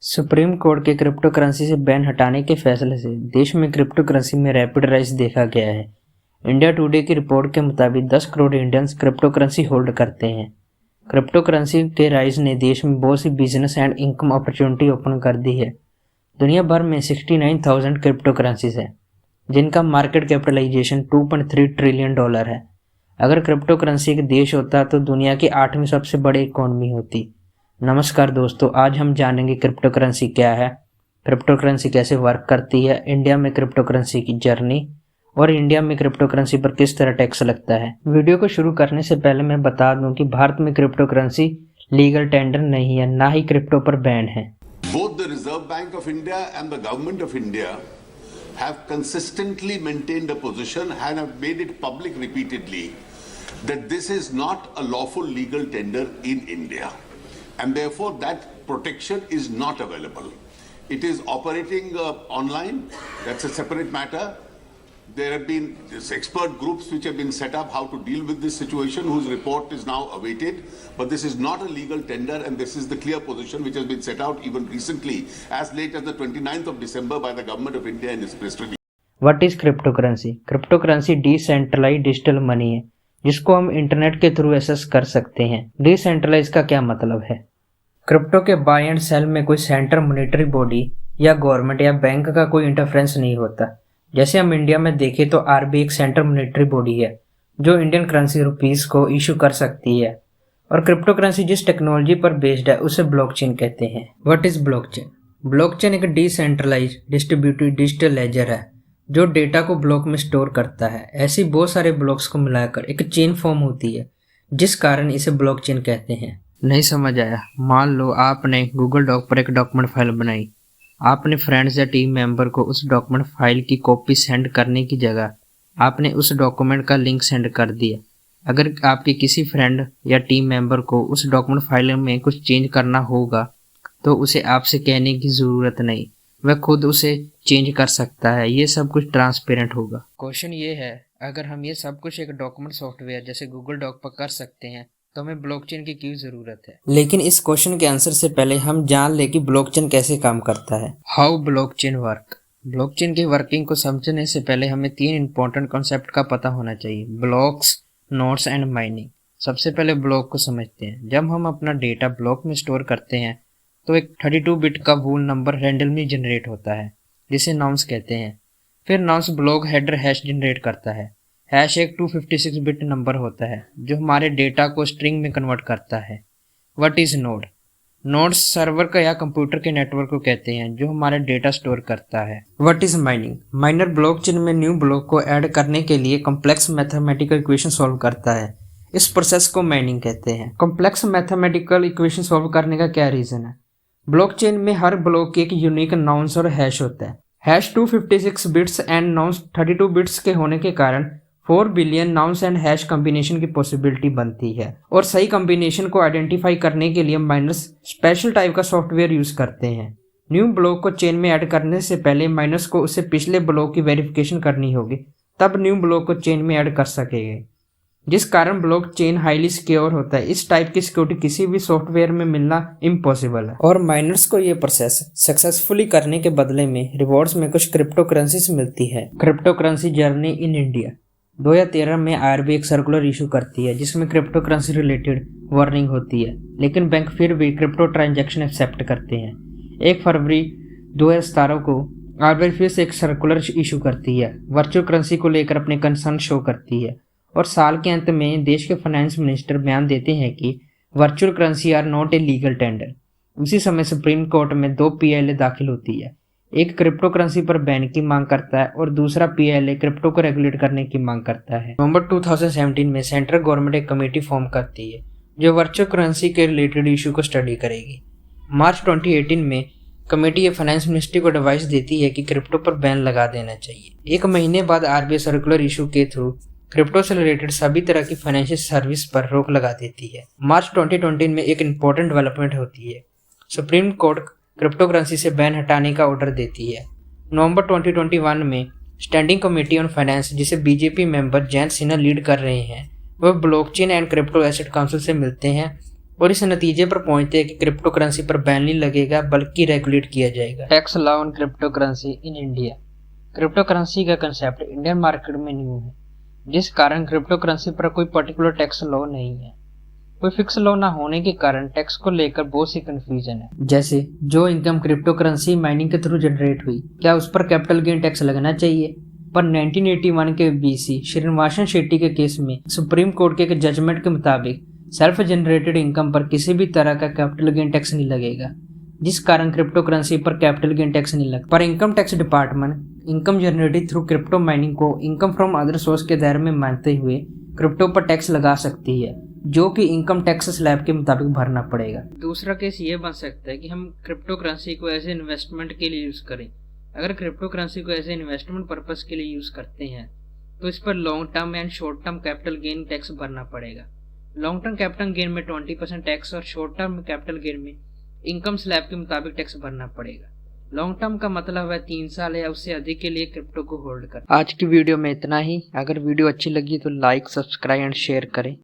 Supreme court के crypto currency से ban हटाने के फैसले से देश में क्रिप्टो करेंसी में रैपिड राइज देखा गया है। इंडिया टुडे की रिपोर्ट के मुताबिक 10 crore Indians crypto currency hold करते हैं। क्रिप्टो करेंसी के राइज ने देश में बहुत सी business and income opportunity open कर दी है। दुनिया भर में 69,000 क्रिप्टो करेंसीज हैं, जिनका मार्केट कैपिटलाइजेशन $2.3 ट्रिलियन है। अगर क्रिप्टो करेंसी एक देश होता तो दुनिया की 8वीं सबसे बड़ी इकोनॉमी होती। नमस्कार दोस्तों, आज हम जानेंगे क्रिप्टो करेंसी क्या है, क्रिप्टो करेंसी कैसे वर्क करती है, इंडिया में क्रिप्टो करेंसी की जर्नी और इंडिया में क्रिप्टो करेंसी पर किस तरह टैक्स लगता है। वीडियो को शुरू करने से पहले मैं बता दूं कि भारत में क्रिप्टो करेंसी लीगल टेंडर नहीं है, ना ही क्रिप्टो पर बैन है। Both the Reserve Bank of India and the Government of India have consistently maintained a position and have made it public repeatedly that this is not a lawful legal tender in India. And therefore that protection is not available. It is operating online. That's a separate matter. There have been expert groups which have been set up how to deal with this situation, whose report is now awaited. But this is not a legal tender, and this is the clear position which has been set out even recently, as late as the 29th of December by the Government of India in its press release. What is cryptocurrency? Cryptocurrency decentralised digital money है, जिसको हम internet के through access कर सकते हैं। Decentralise का क्या मतलब है? क्रिप्टो के बाय एंड सेल में कोई सेंट्रल मॉनेटरी बॉडी या गवर्नमेंट या बैंक का कोई इंटरफेरेंस नहीं होता। जैसे हम इंडिया में देखें तो आरबीआई एक सेंट्रल मॉनेटरी बॉडी है जो इंडियन करेंसी रुपीस को इशू कर सकती है। और क्रिप्टो करेंसी जिस टेक्नोलॉजी पर बेस्ड है उसे ब्लॉकचेन कहते हैं। What is blockchain? ब्लॉकचेन एक डिसेंट्रलाइज्ड डिस्ट्रीब्यूटेड डिजिटल लेजर है जो डेटा को ब्लॉक में स्टोर करता है। ऐसी बहुत सारे ब्लॉक्स को मिलाकर एक चेन फॉर्म होती है, जिस कारण इसे ब्लॉकचेन कहते हैं। नहीं समझ आया? मान लो आपने गूगल डॉक पर एक डॉक्यूमेंट फाइल बनाई। आपने फ्रेंड्स या टीम मेंबर को उस डॉक्यूमेंट फाइल की कॉपी सेंड करने की जगह आपने उस डॉक्यूमेंट का लिंक सेंड कर दिया। अगर आपके किसी फ्रेंड या टीम मेंबर को उस डॉक्यूमेंट फाइल में कुछ चेंज करना होगा तो उसे आपसे कहने की ज़रूरत नहीं, वह खुद उसे चेंज कर सकता है। ये सब कुछ ट्रांसपेरेंट होगा। क्वेश्चन ये है, अगर हम ये सब कुछ एक डॉक्यूमेंट सॉफ्टवेयर जैसे गूगल डॉक पर कर सकते हैं तो हमें ब्लॉकचेन की क्यों जरूरत है? लेकिन इस क्वेश्चन के आंसर से पहले हम जान ले कि ब्लॉकचेन कैसे काम करता है। How blockchain work? ब्लॉकचेन की वर्किंग को समझने से पहले हमें 3 इंपॉर्टेंट कॉन्सेप्ट का पता होना चाहिए: ब्लॉक्स, नोड्स एंड माइनिंग। सबसे पहले ब्लॉक को समझते हैं। जब हम अपना डेटा ब्लॉक में स्टोर करते हैं तो एक 32 बिट का वूल नंबर रैंडमली जनरेट होता है, जिसे नॉन्स कहते हैं। फिर नॉन्स ब्लॉक हेडर हैश जनरेट करता है। हैश एक 256 बिट नंबर होता है जो हमारे डेटा को स्ट्रिंग में कन्वर्ट करता है। What is node? Nodes server का या कंप्यूटर के नेटवर्क को कहते हैं जो हमारे डेटा स्टोर करता है। What is mining? Minor blockchain में न्यू ब्लॉक को ऐड करने के लिए कॉम्प्लेक्स मैथमेटिकल इक्वेशन सॉल्व करता है। इस प्रोसेस को माइनिंग कहते हैं। कॉम्प्लेक्स मैथमेटिकल इक्वेशन सॉल्व करने का क्या रीजन है? ब्लॉकचेन में हर ब्लॉक की एक यूनिक नाउंस और हैश होता है। Hash 256 bits and nouns 32 bits के होने के कारण 4 billion nouns and hash combination की पॉसिबिलिटी बनती है। और सही कॉम्बिनेशन को आइडेंटिफाई करने के लिए माइनर्स स्पेशल टाइप का सॉफ्टवेयर यूज करते हैं। न्यू ब्लॉक को चेन में ऐड करने से पहले माइनर्स को उससे पिछले ब्लॉक की वेरिफिकेशन करनी होगी, तब न्यू ब्लॉक को चेन में ऐड कर सकेंगे, जिस कारण ब्लॉक चेन हाईली सिक्योर होता है। इस टाइप की सिक्योरिटी किसी भी सॉफ्टवेयर में मिलना इम्पॉसिबल है। और माइनर्स को ये प्रोसेस सक्सेसफुली करने के बदले में रिवॉर्ड्स में कुछ क्रिप्टो करेंसीज मिलती है। Crypto currency journey in India 2013 में आरबीआई एक सर्कुलर इशू करती है जिसमें क्रिप्टो करेंसी रिलेटेड वार्निंग होती है, लेकिन बैंक फिर भी क्रिप्टो ट्रांजैक्शन एक्सेप्ट करते हैं। 1 फरवरी 2017 को आरबीआई फिर से एक सर्कुलर इशू करती है, वर्चुअल करेंसी को लेकर अपने कंसर्न शो करती है। और साल के अंत में देश के फाइनेंस मिनिस्टर बयान देते हैं कि virtual currency are not a legal tender. उसी समय सुप्रीम कोर्ट में 2 पीएलए दाखिल होती है। एक क्रिप्टो करेंसी पर बैन की मांग करता है और दूसरा पीएलए क्रिप्टो को रेगुलेट करने की मांग करता है। नवंबर 2017 में सेंट्रल गवर्नमेंट एक कमेटी फॉर्म करती है जो वर्चुअल करेंसी के रिलेटेड इशू को स्टडी करेगी। मार्च 2018 में कमेटी ये फाइनेंस मिनिस्ट्री को एडवाइस देती है कि क्रिप्टो पर बैन लगा देना चाहिए। 1 महीने बाद आरबीआई सर्कुलर इशू के थ्रू क्रिप्टो से रिलेटेड सभी तरह की फाइनेंशियल सर्विस पर रोक लगा देती है। मार्च 2020 में एक इम्पोर्टेंट डेवलपमेंट होती है। सुप्रीम कोर्ट क्रिप्टो करेंसी से बैन हटाने का ऑर्डर देती है। नवंबर 2021 में स्टैंडिंग कमेटी ऑन फाइनेंस, जिसे BJP member Jayant Sinha lead कर रहे हैं, वह blockchain and crypto asset council से मिलते हैं और इस नतीजे पर पहुंचते हैं कि क्रिप्टो करेंसी पर बैन नहीं लगेगा बल्कि रेगुलेट किया जाएगा। Tax law on crypto currency in India. Crypto currency का कंसेप्ट इंडियन मार्केट में न्यू है, जिस कारण क्रिप्टो करेंसी पर कोई पर्टिकुलर टैक्स लॉ नहीं है। कोई फिक्स लॉ ना होने के कारण टैक्स को लेकर बहुत सी कंफ्यूजन है। जैसे जो इनकम क्रिप्टो करेंसी माइनिंग के थ्रू जनरेट हुई, क्या उस पर कैपिटल गेन टैक्स लगना चाहिए? पर 1981 के बीसी श्रीनिवासन शेट्टी के केस में सुप्रीम कोर्ट के एक जजमेंट के मुताबिक सेल्फ जनरेटेड इनकम पर किसी भी तरह का कैपिटल गेन टैक्स नहीं लगेगा, जिस कारण क्रिप्टो करेंसी पर कैपिटल गेन टैक्स नहीं लगता। पर income tax department income generated through crypto mining को इनकम फ्रॉम अदर सोर्स के दायरे में मानते हुए क्रिप्टो पर टैक्स लगा सकती है, जो कि इनकम टैक्स स्लैब के मुताबिक भरना पड़ेगा। दूसरा केस ये बन सकता है कि हम क्रिप्टो करेंसी को एज इन्वेस्टमेंट के लिए यूज करें। अगर क्रिप्टो करेंसी को एज इन्वेस्टमेंट पर्पस के लिए यूज करते हैं तो इस पर long term and short term capital gain tax भरना पड़ेगा। लॉन्ग टर्म कैपिटल गेन में 20% टैक्स और शॉर्ट टर्म कैपिटल गेन में इनकम स्लैब के मुताबिक टैक्स भरना पड़ेगा। लॉन्ग टर्म का मतलब है 3 साल या उससे अधिक के लिए क्रिप्टो को होल्ड कर। आज की वीडियो में इतना ही। अगर वीडियो अच्छी लगी तो लाइक, सब्सक्राइब एंड शेयर करें।